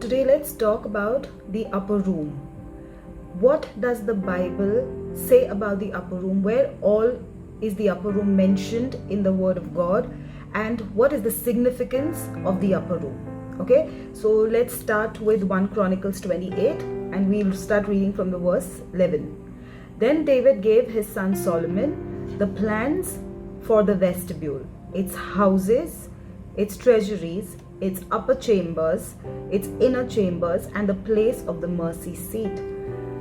today let's talk about the upper room. What does the Bible say about the upper room? Where all is the upper room mentioned in the Word of God? And what is the significance of the upper room? Okay, so let's start with 1 Chronicles 28 and we'll start reading from the verse 11. Then David gave his son Solomon the plans for the vestibule, its houses, its treasuries, its upper chambers, its inner chambers, and the place of the mercy seat.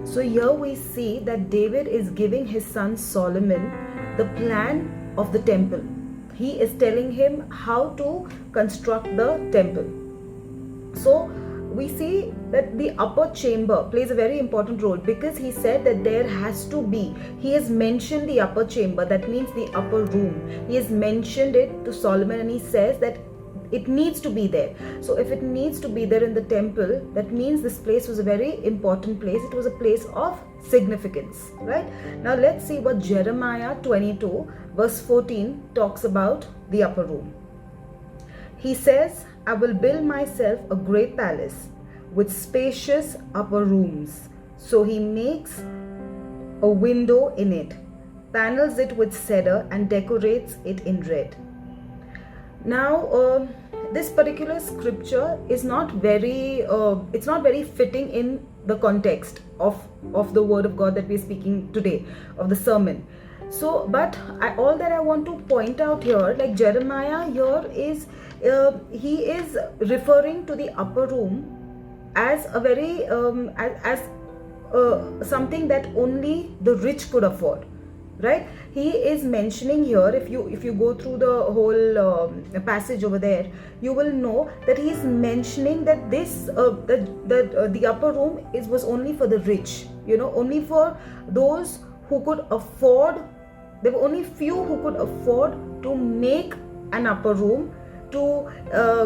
So here we see that David is giving his son Solomon the plan of the temple. He is telling him how to construct the temple. So we see that the upper chamber plays a very important role because he said that there has to be, he has mentioned the upper chamber, that means the upper room. He has mentioned it to Solomon and he says that it needs to be there. So if it needs to be there in the temple, that means this place was a very important place. It was a place of significance, right? Now let's see what Jeremiah 22 verse 14 talks about the upper room. He says, I will build myself a great palace with spacious upper rooms. So he makes a window in it, panels it with cedar and decorates it in red. Now, this particular scripture is not very, it's not very fitting in the context of the word of God that we are speaking today, of the sermon. So, but all that I want to point out here, like Jeremiah here is, he is referring to the upper room as a very, as something that only the rich could afford. Right, he is mentioning here, if you go through the whole passage over there, you will know that he is mentioning that this the upper room was only for the rich, only for those who could afford. There were only few who could afford to make an upper room, to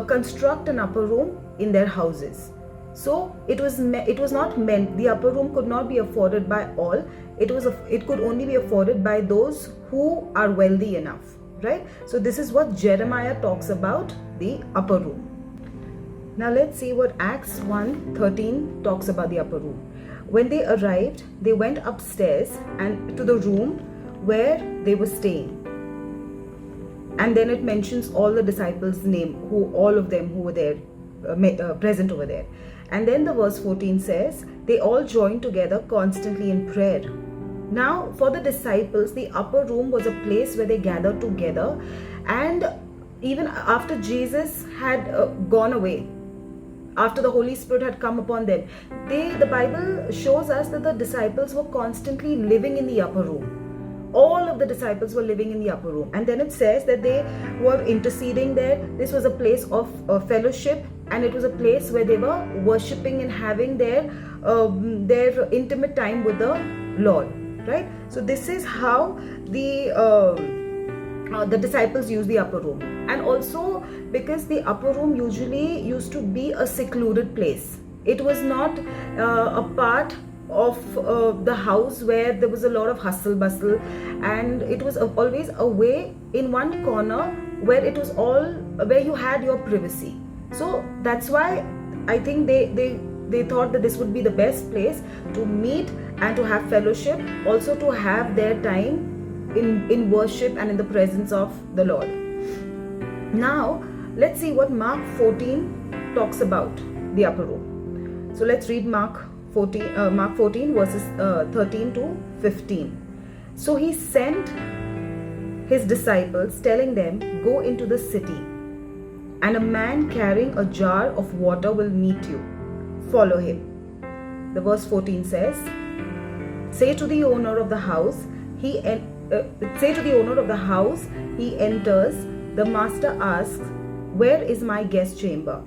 construct an upper room in their houses. So it was not meant, the upper room could not be afforded by all. It could only be afforded by those who are wealthy enough, right? So this is what Jeremiah talks about the upper room. Now let's see what Acts 1:13 talks about the upper room. When they arrived, they went upstairs and to the room where they were staying. And then it mentions all the disciples' name, all of them who were there, present over there. And then the verse 14 says, they all joined together constantly in prayer. Now, for the disciples, the upper room was a place where they gathered together. And even after Jesus had gone away, after the Holy Spirit had come upon them, the Bible shows us that the disciples were constantly living in the upper room. All of the disciples were living in the upper room. And then it says that they were interceding there. This was a place of fellowship, and it was a place where they were worshipping and having their intimate time with the Lord. Right? So this is how the disciples use the upper room. And also because the upper room usually used to be a secluded place. It was not a part of the house where there was a lot of hustle bustle, and it was always away in one corner where it was all where you had your privacy. So that's why I think they thought that this would be the best place to meet and to have fellowship, also to have their time in worship and in the presence of the Lord. Now let's see what Mark 14 talks about the upper room. So let's read Mark 14 verses 13 to 15. So he sent his disciples, telling them, go into the city, and a man carrying a jar of water will meet you. Follow him. The verse 14 says, say to the owner of the house, he enters. The master asks, where is my guest chamber,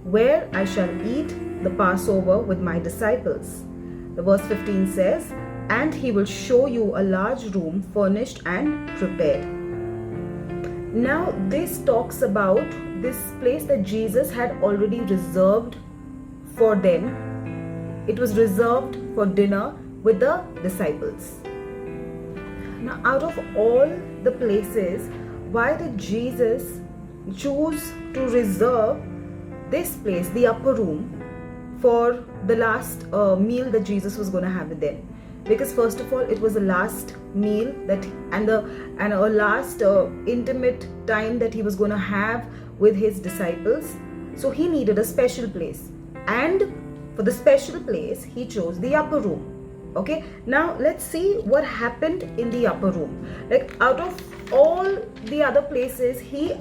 where I shall eat the Passover with my disciples? The verse 15 says, and he will show you a large room furnished and prepared. Now this talks about this place that Jesus had already reserved for them. It was reserved for dinner with the disciples. Now, out of all the places, why did Jesus choose to reserve this place, the upper room, for the last meal that Jesus was going to have with them. Because first of all, it was the last meal that and a last intimate time that he was going to have with his disciples. So he needed a special place, and for the special place he chose the upper room. Okay, now let's see what happened in the upper room. Like, out of all the other places, he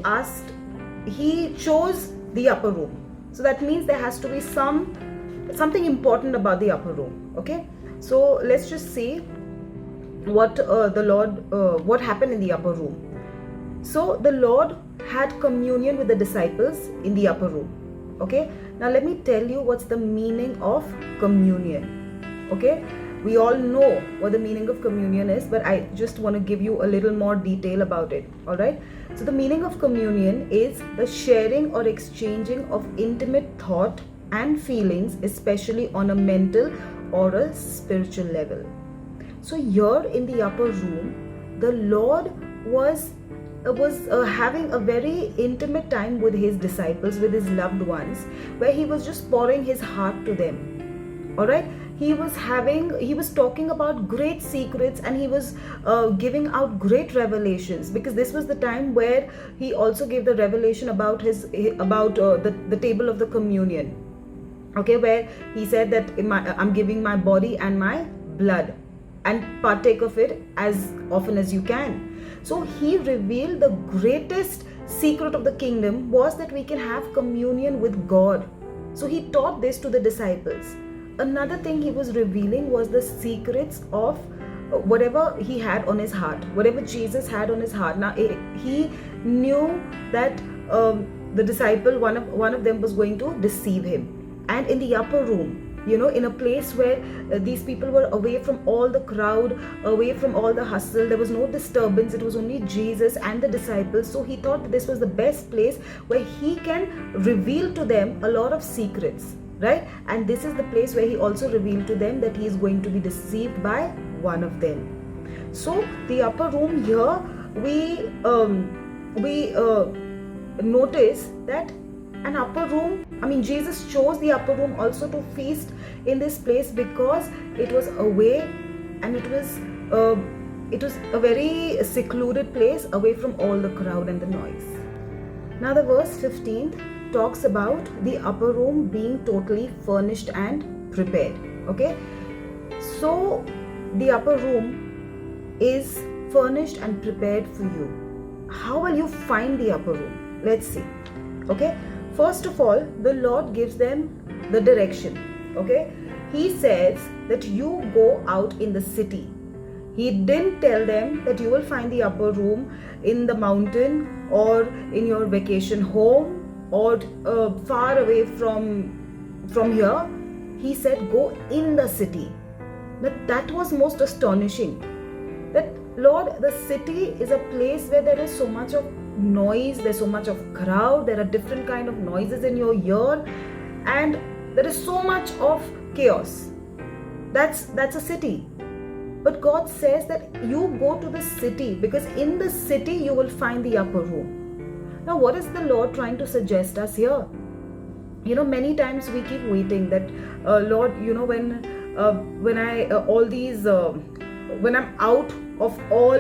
chose the upper room. So that means there has to be something important about the upper room. Okay, so let's just see what what happened in the upper room. So the Lord had communion with the disciples in the upper room. Okay, now let me tell you what's the meaning of communion. Okay, we all know what the meaning of communion is, but I just want to give you a little more detail about it. All right, so the meaning of communion is the sharing or exchanging of intimate thought and feelings, especially on a mental or a spiritual level. So here in the upper room, the Lord was having a very intimate time with his disciples, with his loved ones, where he was just pouring his heart to them. All right, he was talking about great secrets, and he was giving out great revelations, because this was the time where he also gave the revelation about the table of the communion. Okay, where he said that I'm giving my body and my blood, and partake of it as often as you can. So he revealed the greatest secret of the kingdom was that we can have communion with God. So he taught this to the disciples. Another thing he was revealing was the secrets of whatever he had on his heart, whatever Jesus had on his heart. Now he knew that the disciple, one of them was going to deceive him. And in the upper room, in a place where these people were away from all the crowd, away from all the hustle, there was no disturbance, it was only Jesus and the disciples. So he thought that this was the best place where he can reveal to them a lot of secrets, right? And this is the place where he also revealed to them that he is going to be deceived by one of them. So the upper room here, we notice that an upper room, Jesus chose the upper room also to feast in this place, because it was away, and it was a very secluded place, away from all the crowd and the noise. Now the verse 15 talks about the upper room being totally furnished and prepared. Okay, so the upper room is furnished and prepared for you. How will you find the upper room? Let's see. Okay, first of all, the Lord gives them the direction. Okay, he says that you go out in the city. He didn't tell them that you will find the upper room in the mountain, or in your vacation home, or far away from here. He said go in the city. That was most astonishing. That, Lord, the city is a place where there is so much of noise, there's so much of crowd, there are different kind of noises in your ear, and there is so much of chaos. That's a city. But God says that you go to the city, because in the city you will find the upper room. Now, what is the Lord trying to suggest us here? Many times we keep waiting that, Lord, when I'm out of all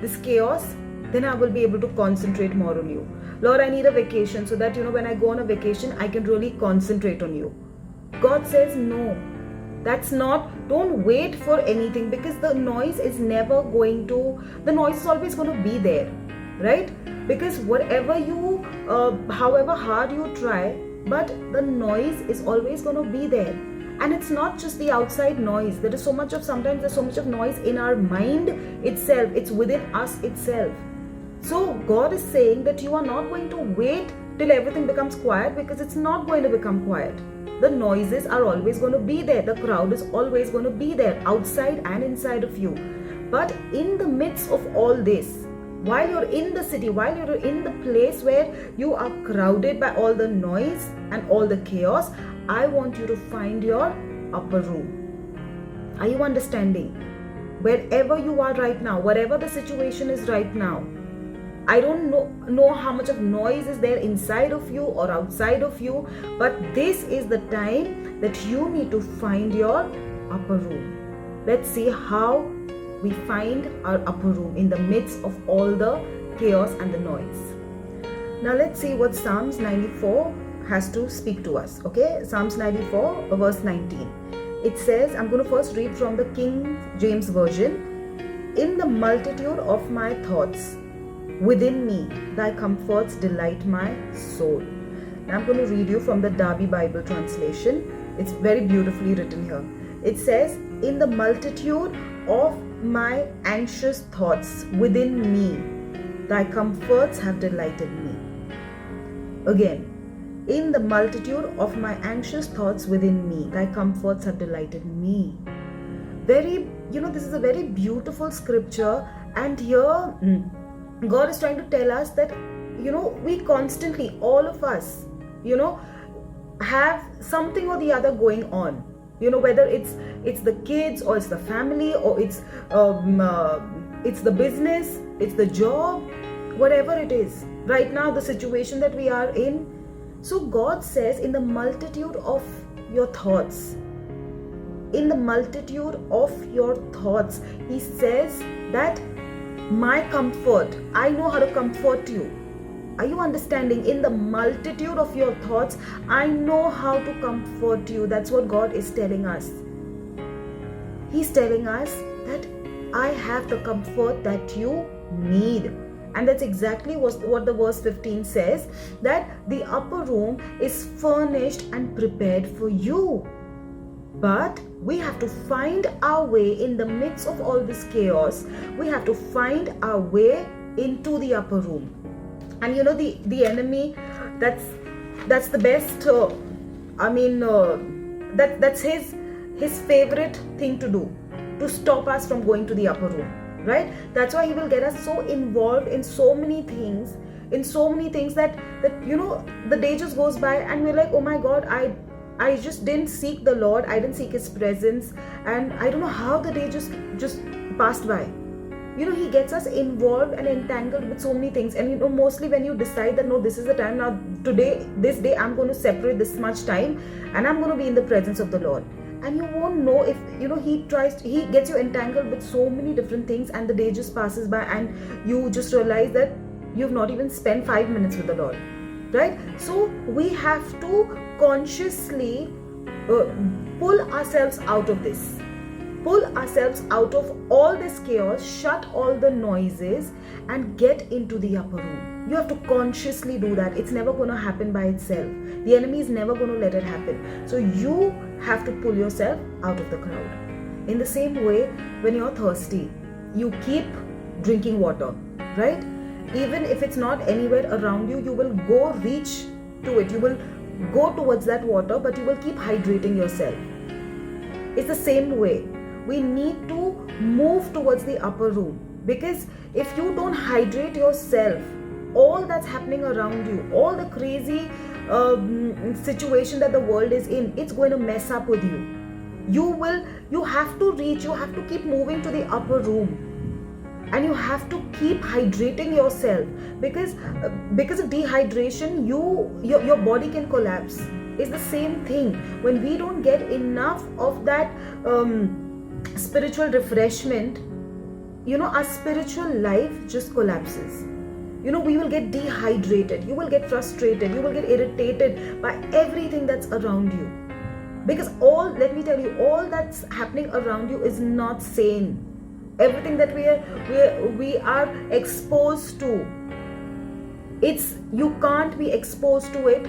this chaos, then I will be able to concentrate more on you. Lord, I need a vacation, so that when I go on a vacation, I can really concentrate on you. God says no, don't wait for anything, because the noise is always going to be there, right? Because whatever you however hard you try, but the noise is always going to be there. And it's not just the outside noise. Sometimes there's so much of noise in our mind itself. It's within us itself. So God is saying that you are not going to wait till everything becomes quiet, because it's not going to become quiet. The noises are always going to be there. The crowd is always going to be there, outside and inside of you. But in the midst of all this, while you're in the city, while you're in the place where you are crowded by all the noise and all the chaos, I want you to find your upper room. Are you understanding? Wherever you are right now, whatever the situation is right now, I don't know how much of noise is there inside of you or outside of you, but this is the time that you need to find your upper room. Let's see how we find our upper room in the midst of all the chaos and the noise. Now let's see what Psalms 94 has to speak to us. Okay, Psalms 94 verse 19. It says, I'm going to first read from the King James Version. In the multitude of my thoughts, within me, thy comforts delight my soul. Now I'm going to read you from the Darby Bible translation. It's very beautifully written here. It says, in the multitude of my anxious thoughts within me, thy comforts have delighted me. Again, in the multitude of my anxious thoughts within me, thy comforts have delighted me. This is a very beautiful scripture, and here God is trying to tell us that, we constantly, all of us, have something or the other going on. Whether it's the kids, or it's the family, or it's the business, it's the job, whatever it is. Right now, the situation that we are in. So God says, in the multitude of your thoughts, in the multitude of your thoughts, He says that my comfort, I know how to comfort you. Are you understanding? In the multitude of your thoughts, I know how to comfort you. That's what God is telling us. He's telling us that I have the comfort that you need. And that's exactly what the verse 15 says, that the upper room is furnished and prepared for you. But we have to find our way in the midst of all this chaos. We have to find our way into the upper room. And the enemy, that's the best, that's his favorite thing to do, to stop us from going to the upper room. Right? That's why he will get us so involved in so many things that the day just goes by and we're like, oh my God, I just didn't seek the Lord, I didn't seek His presence, and I don't know how the day just passed by. He gets us involved and entangled with so many things, and mostly when you decide that no, this is the time, now this day I'm going to separate this much time and I'm going to be in the presence of the Lord. And you won't know if, he gets you entangled with so many different things, and the day just passes by and you just realize that you've not even spent 5 minutes with the Lord, right? So we have to consciously pull ourselves out of this. Pull ourselves out of all this chaos, shut all the noises, and get into the upper room. You have to consciously do that. It's never going to happen by itself. The enemy is never going to let it happen. So you have to pull yourself out of the crowd. In the same way, when you're thirsty, you keep drinking water, right? Even if it's not anywhere around you, you will go reach to it. You will go towards that water, but you will keep hydrating yourself. It's the same way. We need to move towards the upper room, because if you don't hydrate yourself, all that's happening around you, all the crazy situation that the world is in, it's going to mess up with you. You have to keep moving to the upper room, and you have to keep hydrating yourself, because of dehydration, your body can collapse. It's the same thing. When we don't get enough of that spiritual refreshment, our spiritual life just collapses. We will get dehydrated, you will get frustrated, you will get irritated by everything that's around you, because let me tell you, all that's happening around you is not sane. Everything that we are exposed to, you can't be exposed to it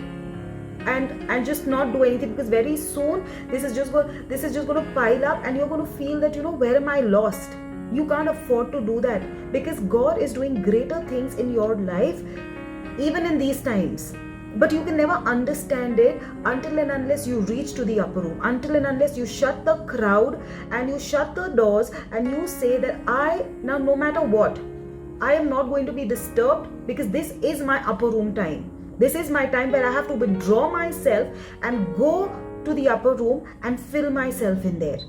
and just not do anything, because very soon this is just going to pile up, and you're going to feel that, where am I lost? You can't afford to do that, because God is doing greater things in your life even in these times. But you can never understand it until and unless you reach to the upper room, until and unless you shut the crowd and you shut the doors and you say that now no matter what, I am not going to be disturbed, because this is my upper room time. This is my time where I have to withdraw myself and go to the upper room and fill myself in there,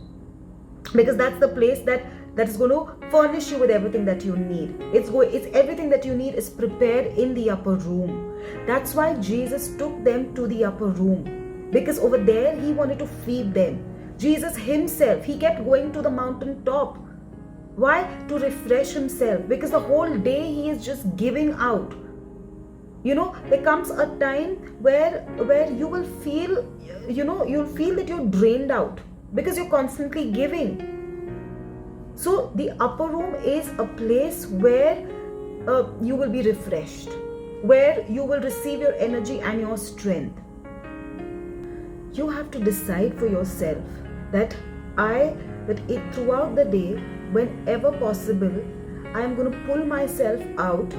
because that's the place that is going to furnish you with everything that you need. It's everything that you need is prepared in the upper room. That's why Jesus took them to the upper room, because over there he wanted to feed them. Jesus himself, he kept going to the mountain top. Why? To refresh himself, because the whole day he is just giving out. There comes a time where you will feel, you'll feel that you're drained out because you're constantly giving. So the upper room is a place where you will be refreshed, where you will receive your energy and your strength. You have to decide for yourself that throughout the day, whenever possible, I am going to pull myself out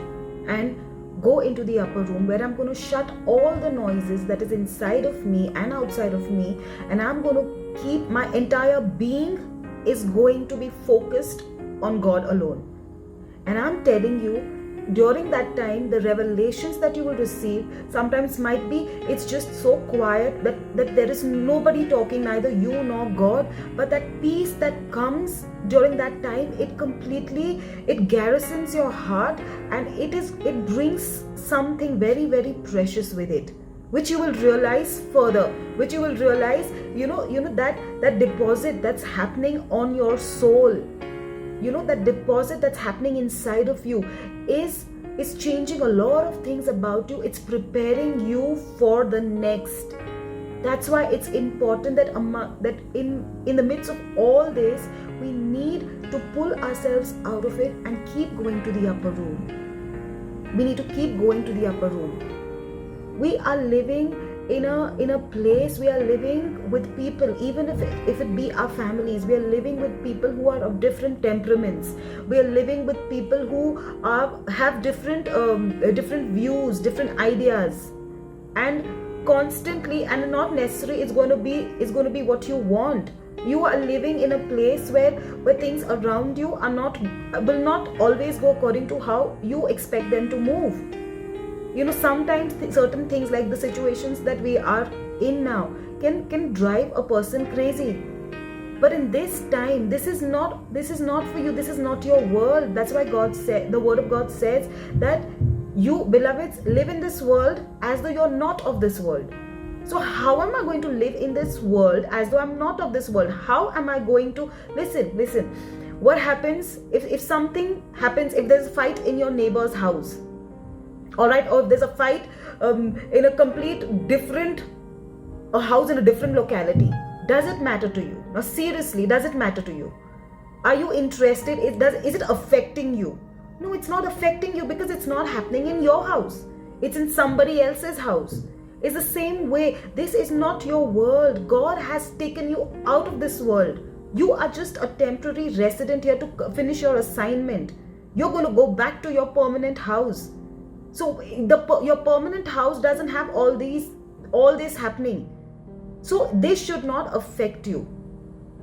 and go into the upper room, where I'm going to shut all the noises that is inside of me and outside of me, and I'm going to keep my entire being is going to be focused on God alone. And I'm telling you, during that time, the revelations that you will receive sometimes might be, it's just so quiet that there is nobody talking, neither you nor God, but that peace that comes during that time, it garrisons your heart, and it brings something very, very precious with it, which you will realize further, which you will realize, that deposit that's happening on your soul, that deposit that's happening inside of you is changing a lot of things about you. It's preparing you for the next. That's why it's important that in the midst of all this, we need to pull ourselves out of it and keep going to the upper room. We need to keep going to the upper room. We are living in a place, we are living with people, even if it be our families, we are living with people who are of different temperaments. We are living with people who have different views, different ideas, and constantly, and not necessarily it's going to be what you want. You are living in a place where things around you will not always go according to how you expect them to move. Sometimes certain things, like the situations that we are in now, can drive a person crazy. But in this time, this is not for you. This is not your world. That's why the word of God says that you, beloveds, live in this world as though you're not of this world. So how am I going to live in this world as though I'm not of this world? How am I going to listen? What happens if something happens, if there's a fight in your neighbor's house? All right, or if there's a fight in a complete different house in a different locality, does it matter to you? Now seriously, does it matter to you? Are you interested? Is it affecting you? No, it's not affecting you, because it's not happening in your house. It's in somebody else's house. It's the same way. This is not your world. God has taken you out of this world. You are just a temporary resident here to finish your assignment. You're going to go back to your permanent house. So your permanent house doesn't have all this happening. So this should not affect you.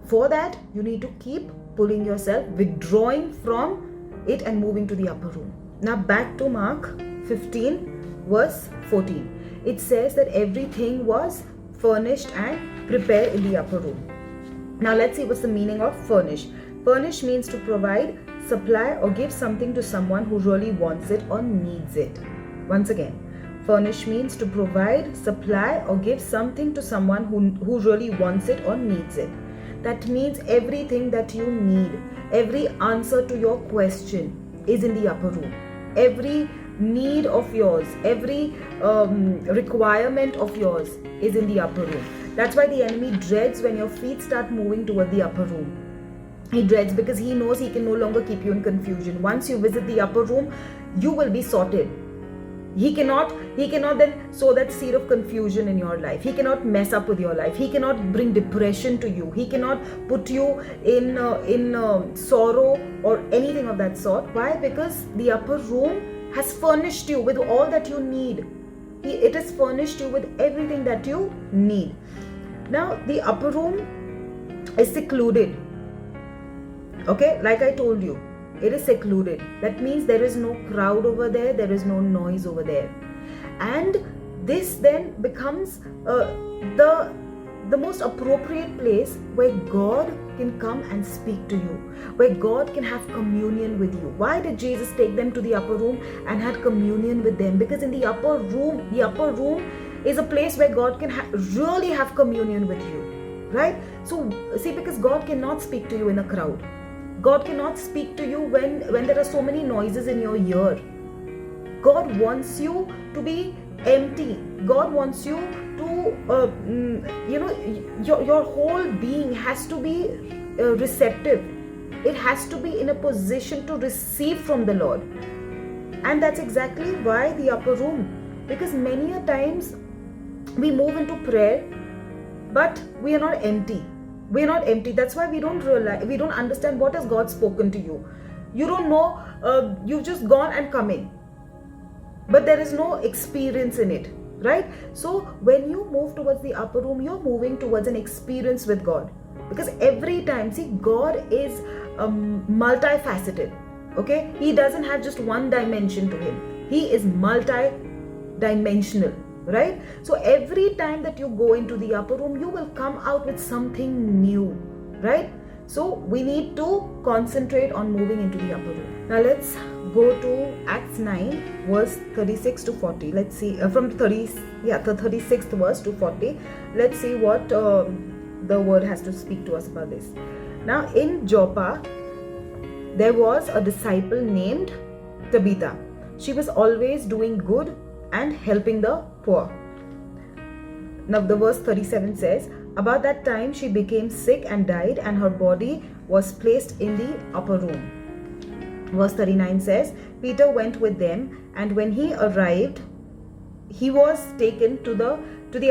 For that, you need to keep pulling yourself, withdrawing from it and moving to the upper room. Now back to Mark 15 verse 14. It says that everything was furnished and prepared in the upper room. Now let's see what's the meaning of furnish. Furnish means to provide, supply, or give something to someone who really wants it or needs it. Once again, furnish means to provide, supply, or give something to someone who really wants it or needs it. That means everything that you need, every answer to your question is in the upper room. Every need of yours, every requirement of yours is in the upper room. That's why the enemy dreads when your feet start moving toward the upper room. He dreads because he knows he can no longer keep you in confusion. Once you visit the upper room, you will be sorted. He cannot then sow that seed of confusion in your life. He cannot mess up with your life. He cannot bring depression to you. He cannot put you in sorrow or anything of that sort. Why? Because the upper room has furnished you with all that you need. It has furnished you with everything that you need. Now, the upper room is secluded. Okay, like I told you, it is secluded. That means there is no crowd over there, there is no noise over there. And this then becomes the the most appropriate place where God can come and speak to you, where God can have communion with you. Why did Jesus take them to the upper room and had communion with them? Because in the upper room is a place where God can really have communion with you, right? So see, because God cannot speak to you in a crowd. God cannot speak to you when there are so many noises in your ear. God wants you to be empty. God wants you to, your whole being has to be receptive. It has to be in a position to receive from the Lord. And that's exactly why the upper room. Because many a times we move into prayer, but we are not empty. We're not empty. That's why we don't understand what has God spoken to you. You don't know, you've just gone and come in, but there is no experience in it, right? So when you move towards the upper room, you're moving towards an experience with God. Because every time, see, God is multifaceted, okay? He doesn't have just one dimension to him. He is multi-dimensional, right? So every time that you go into the upper room, you will come out with something new, right? So we need to concentrate on moving into the upper room. Now let's go to Acts 9 verse 36 to 40. Let's see from the 36th verse to 40. Let's see what the word has to speak to us about this. Now in Joppa there was a disciple named Tabitha. She was always doing good and helping the poor. Now the verse 37 says, about that time she became sick and died, and her body was placed in the upper room. Verse 39 says, Peter went with them, and when he arrived, he was taken to the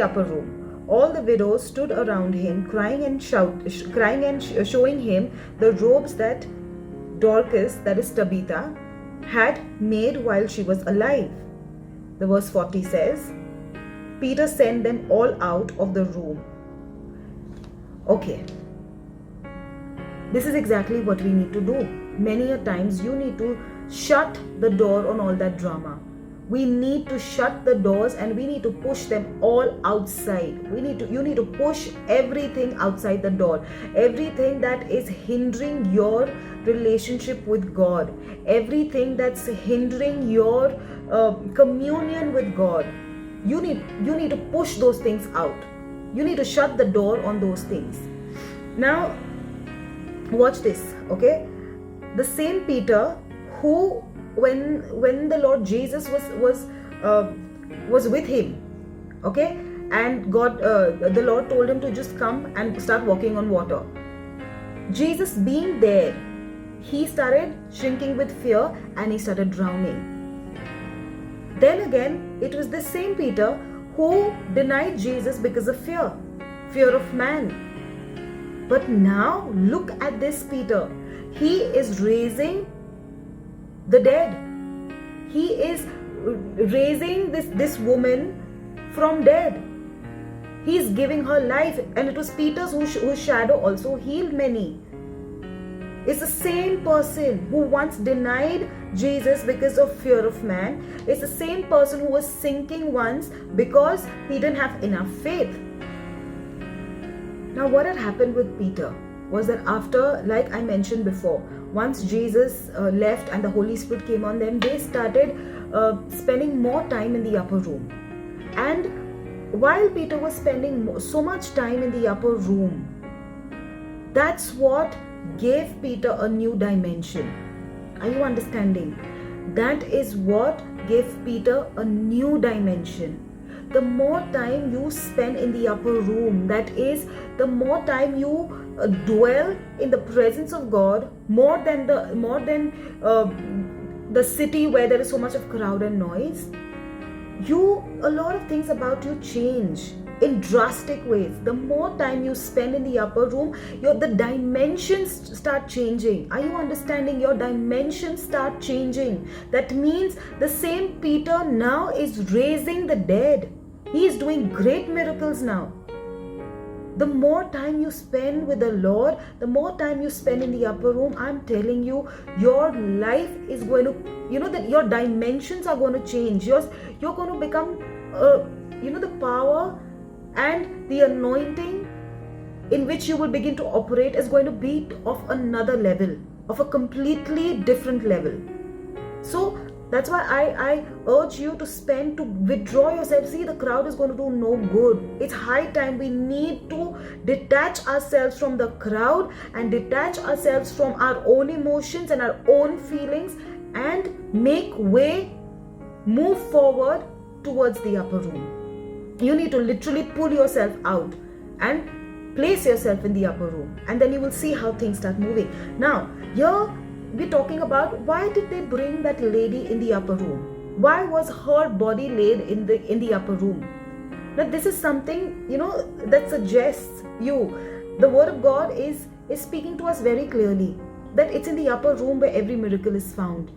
upper room. All the widows stood around him, crying and showing him the robes that Dorcas, that is Tabitha, had made while she was alive. The verse 40 says, Peter sent them all out of the room. Okay, this is exactly what we need to do. Many a times you need to shut the door on all that drama. We need to shut the doors and we need to push them all outside. You need to push everything outside the door. Everything that is hindering your relationship with God. Everything that's hindering your communion with God. You need to push those things out. You need to shut the door on those things. Now, watch this, okay? The same Peter who, when the Lord Jesus was with him, okay, and God, the Lord told him to just come and start walking on water. Jesus being there, he started shrinking with fear and he started drowning. Then again, it was the same Peter who denied Jesus because of fear of man. But now look at this Peter. He is raising the dead. He is raising this woman from dead. He is giving her life, and it was Peter's whose shadow also healed many. It's the same person who once denied Jesus because of fear of man. It's the same person who was sinking once because he didn't have enough faith. Now what had happened with Peter was that after, like I mentioned before, once Jesus left and the Holy Spirit came on them, they started spending more time in the upper room. And while Peter was spending so much time in the upper room, that's what gave Peter a new dimension. Are you understanding? That is what gave Peter a new dimension. The more time you spend in the upper room, that is, the more time you dwell in the presence of God, more than the city where there is so much of crowd and noise, a lot of things about you change in drastic ways. The more time you spend in the upper room, the dimensions start changing. Are you understanding? Your dimensions start changing. That means the same Peter now is raising the dead. He is doing great miracles now. The more time you spend with the Lord, the more time you spend in the upper room, I'm telling you, your life is going to, that your dimensions are going to change. You're going to become, the power and the anointing in which you will begin to operate is going to be of another level, of a completely different level. So that's why I urge you to withdraw yourself. See, the crowd is going to do no good. It's high time we need to detach ourselves from the crowd and detach ourselves from our own emotions and our own feelings and make way, move forward towards the upper room. You need to literally pull yourself out and place yourself in the upper room, and then you will see how things start moving. Now, here we're talking about why did they bring that lady in the upper room? Why was her body laid in the upper room? Now, this is something, that suggests the word of God is speaking to us very clearly that it's in the upper room where every miracle is found.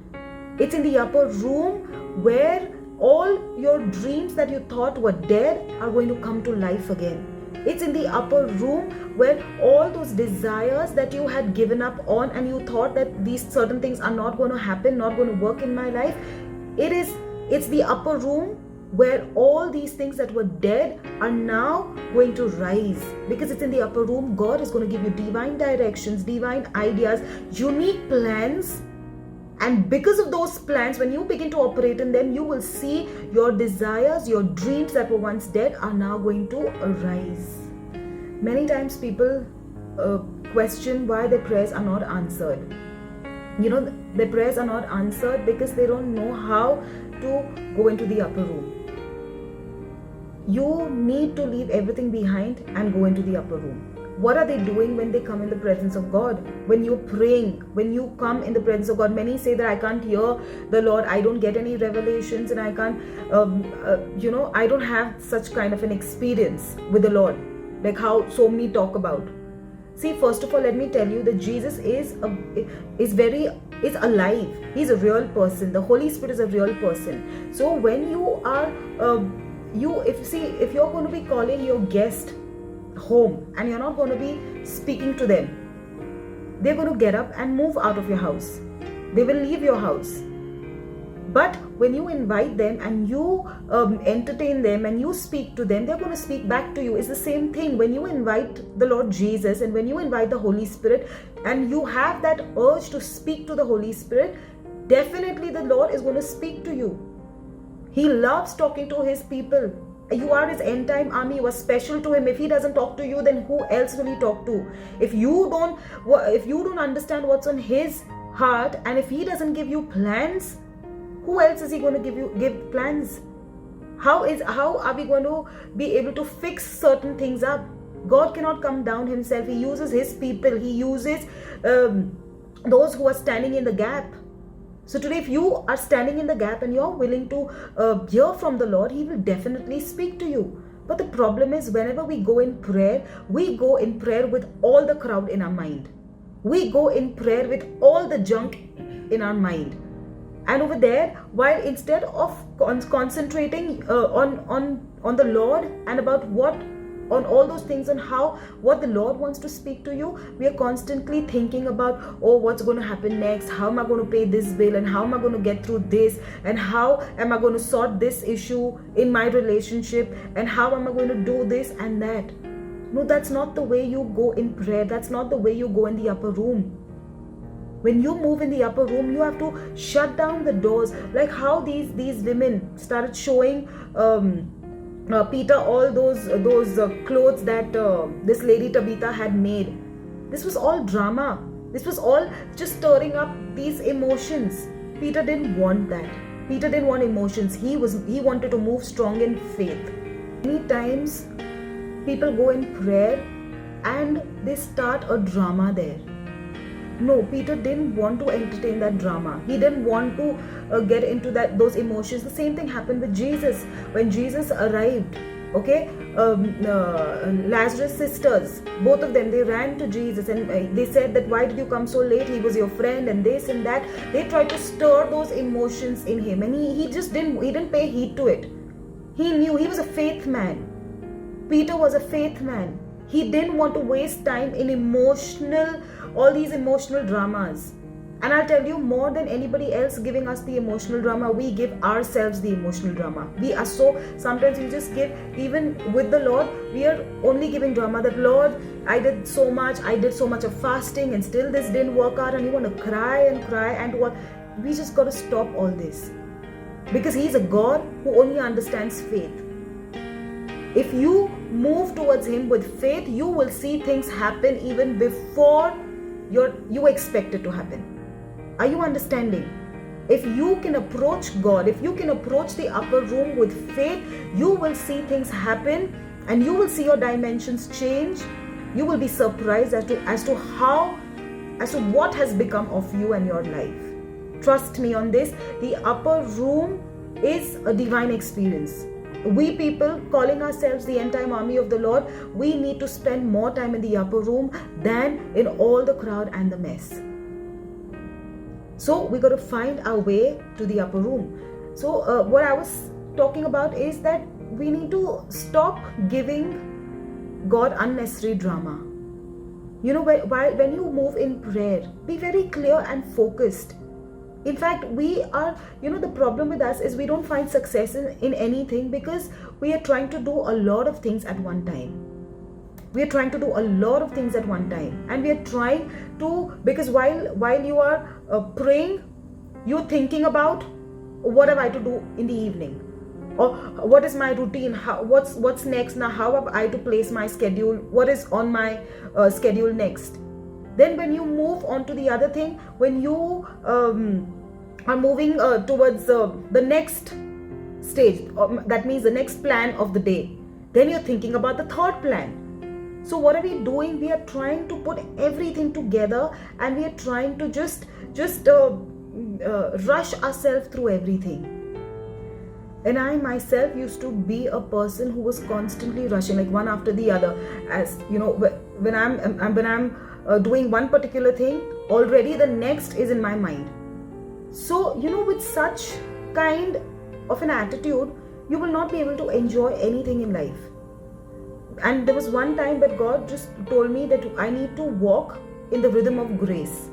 It's in the upper room where all your dreams that you thought were dead are going to come to life again. It's in the upper room where all those desires that you had given up on and you thought that these certain things are not going to happen, not going to work in my life. It's the upper room where all these things that were dead are now going to rise, because it's in the upper room. God is going to give you divine directions, divine ideas, unique plans. And because of those plans, when you begin to operate in them, you will see your desires, your dreams that were once dead are now going to arise. Many times people question why their prayers are not answered. Their prayers are not answered because they don't know how to go into the upper room. You need to leave everything behind and go into the upper room. What are they doing when they come in the presence of God? When you're praying, when you come in the presence of God, many say that I can't hear the Lord, I don't get any revelations, and I can't, I don't have such kind of an experience with the Lord, like how so many talk about. See, first of all, let me tell you that Jesus is alive. He's a real person. The Holy Spirit is a real person. So when you are, if you're going to be calling your guest home and you're not going to be speaking to them, they're going to get up and move out of your house. They will leave your house. But when you invite them and you entertain them and you speak to them, they're going to speak back to you. It's the same thing when you invite the Lord Jesus and when you invite the Holy Spirit and you have that urge to speak to the Holy Spirit, definitely the Lord is going to speak to you. He loves talking to his people. You are his end time army. You are special to him. If he doesn't talk to you, then who else will he talk to? If you don't understand what's on his heart, and if he doesn't give you plans, who else is he going to give plans? How are we going to be able to fix certain things up? God cannot come down himself. He uses his people. He uses those who are standing in the gap. So today, if you are standing in the gap and you're willing to hear from the Lord, he will definitely speak to you. But the problem is, whenever we go in prayer with all the crowd in our mind. We go in prayer with all the junk in our mind. And over there, while instead of concentrating on the Lord and about on all those things and what the Lord wants to speak to you, we are constantly thinking about, what's going to happen next? How am I going to pay this bill? And how am I going to get through this? And how am I going to sort this issue in my relationship? And how am I going to do this and that? No, that's not the way you go in prayer. That's not the way you go in the upper room. When you move in the upper room, you have to shut down the doors. Like how these women started showing Peter all those clothes that this lady Tabitha had made. This was all drama. This was all just stirring up these emotions. Peter didn't want that. Peter didn't want emotions. He wanted to move strong in faith. Many times people go in prayer and they start a drama there. No, Peter didn't want to entertain that drama. He didn't want to get into those emotions. The same thing happened with Jesus. When Jesus arrived, Lazarus' sisters, both of them, they ran to Jesus and they said that, why did you come so late? He was your friend and this and that. They tried to stir those emotions in him, and he didn't pay heed to it. He knew he was a faith man. Peter was a faith man. He didn't want to waste time in all these emotional dramas. And I'll tell you, more than anybody else giving us the emotional drama, we give ourselves the emotional drama. We are so, sometimes we just give, even with the Lord, we are only giving drama that, Lord, I did so much of fasting and still this didn't work out, and you want to cry and what? We just got to stop all this. Because He's a God who only understands faith. If you move towards Him with faith, you will see things happen even before you expect it to happen. Are you understanding? If you can approach God, if you can approach the upper room with faith, you will see things happen and you will see your dimensions change. You will be surprised as to what has become of you and your life. Trust me on this. The upper room is a divine experience. We people calling ourselves the end time army of the Lord, we need to spend more time in the upper room than in all the crowd and the mess. So we got to find our way to the upper room. So what I was talking about is that we need to stop giving God unnecessary drama. You know, when you move in prayer, be very clear and focused. In fact, we are, the problem with us is we don't find success in anything because we are trying to do a lot of things at one time. We are trying to do a lot of things at one time, and we are trying to, because while you are praying, you're thinking about what have I to do in the evening, or what is my routine, what's next now, how have I to place my schedule, what is on my schedule next. Then when you move on to the other thing, when you are moving towards the next stage, that means the next plan of the day, then you're thinking about the third plan. So what are we doing? We are trying to put everything together, and we are trying to just rush ourselves through everything. And I myself used to be a person who was constantly rushing, like one after the other. As you know, when I'm doing one particular thing, already the next is in my mind. So with such kind of an attitude, you will not be able to enjoy anything in life. And there was one time that God just told me that I need to walk in the rhythm of grace,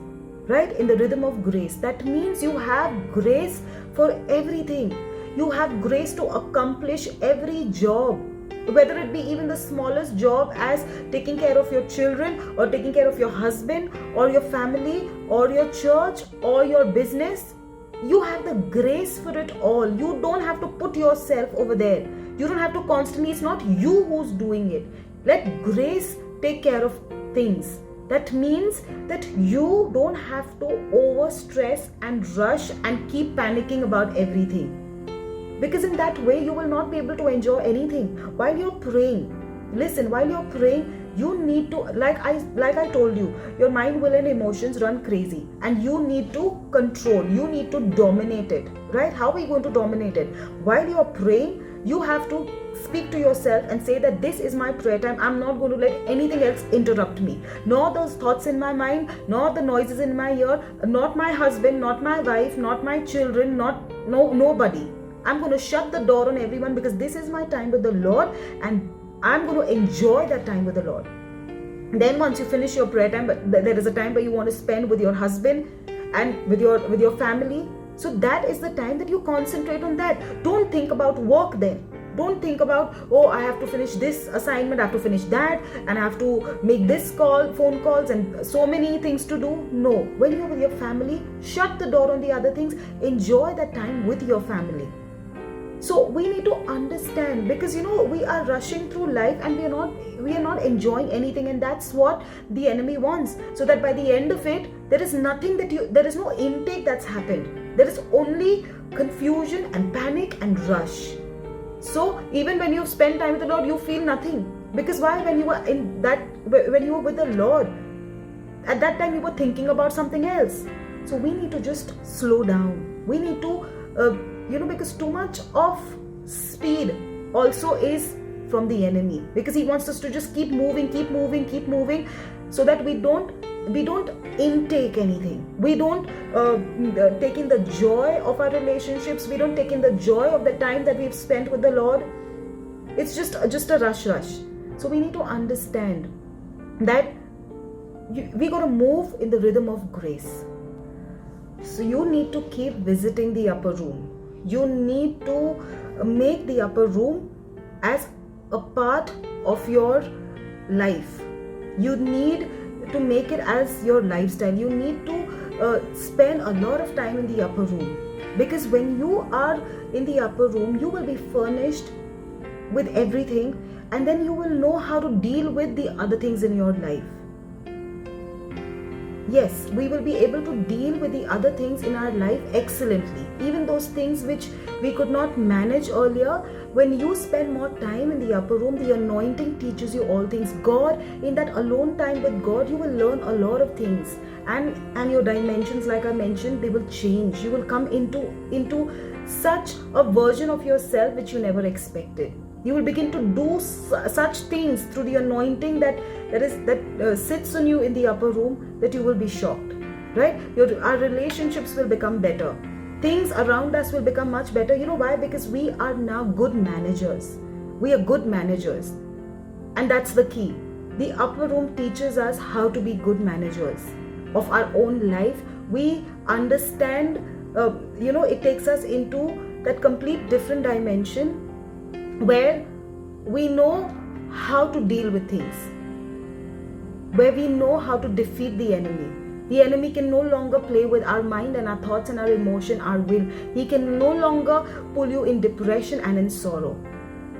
right? In the rhythm of grace. That means you have grace for everything. You have grace to accomplish every job, whether it be even the smallest job as taking care of your children, or taking care of your husband, or your family, or your church, or your business. You have the grace for it all. You don't have to put yourself over there. You don't have to constantly, it's not you who's doing it. Let grace take care of things. That means that you don't have to overstress and rush and keep panicking about everything. Because in that way, you will not be able to enjoy anything. While you're praying, listen, while you're praying, you need to, like I told you, your mind, will and emotions run crazy, and you need to control, you need to dominate it, right? How are we going to dominate it? While you're praying, you have to speak to yourself and say that this is my prayer time. I'm not going to let anything else interrupt me. Nor those thoughts in my mind, nor the noises in my ear, not my husband, not my wife, not my children, nobody. I'm going to shut the door on everyone, because this is my time with the Lord, and I'm going to enjoy that time with the Lord. Then once you finish your prayer time, but there is a time where you want to spend with your husband and with your family. So that is the time that you concentrate on that. Don't think about work then. Don't think about, oh, I have to finish this assignment, I have to finish that, and I have to make this phone calls, and so many things to do. No. When you're with your family, shut the door on the other things. Enjoy that time with your family. So we need to understand, because we are rushing through life and we are not enjoying anything, and that's what the enemy wants. So that by the end of it, there is nothing there is no intake that's happened. There is only confusion and panic and rush. So even when you've spent time with the Lord, you feel nothing. Because why? When you were with the Lord, at that time you were thinking about something else. So we need to just slow down. We need to because too much of speed also is from the enemy, because he wants us to just keep moving, so that we don't intake anything. We don't take in the joy of our relationships. We don't take in the joy of the time that we've spent with the Lord. It's just a rush. So we need to understand that we got to move in the rhythm of grace. So you need to keep visiting the upper room. You need to make the upper room as a part of your life. You need to make it as your lifestyle. You need to spend a lot of time in the upper room, because when you are in the upper room, you will be furnished with everything, and then you will know how to deal with the other things in your life. Yes, we will be able to deal with the other things in our life excellently. Even those things which we could not manage earlier, when you spend more time in the upper room, the anointing teaches you all things. God, in that alone time with God, you will learn a lot of things. And your dimensions, like I mentioned, they will change. You will come into such a version of yourself which you never expected. You will begin to do such things through the anointing that sits on you in the upper room, that you will be shocked, right? Our relationships will become better. Things around us will become much better. You know why? Because we are now good managers. We are good managers. And that's the key. The upper room teaches us how to be good managers of our own life. We understand, it takes us into that complete different dimension where we know how to deal with things, where we know how to defeat the enemy. The enemy can no longer play with our mind and our thoughts and our emotion, our will. He can no longer pull you in depression and in sorrow.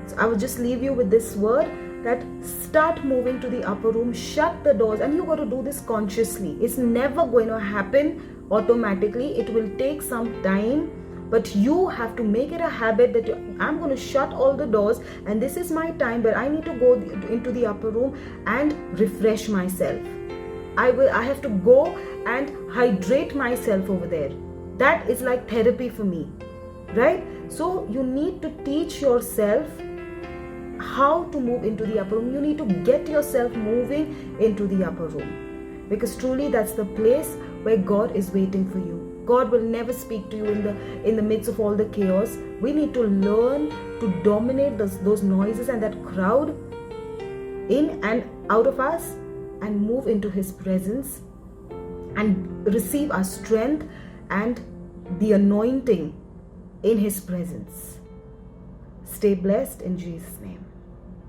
So I will just leave you with this word, that start moving to the upper room, shut the doors, and you got to do this consciously. It's never going to happen automatically. It will take some time. But you have to make it a habit that I'm going to shut all the doors, and this is my time where I need to go into the upper room and refresh myself. I have to go and hydrate myself over there. That is like therapy for me, right? So you need to teach yourself how to move into the upper room. You need to get yourself moving into the upper room, because truly that's the place where God is waiting for you. God will never speak to you in the midst of all the chaos. We need to learn to dominate those noises and that crowd in and out of us, and move into His presence and receive our strength and the anointing in His presence. Stay blessed in Jesus' name.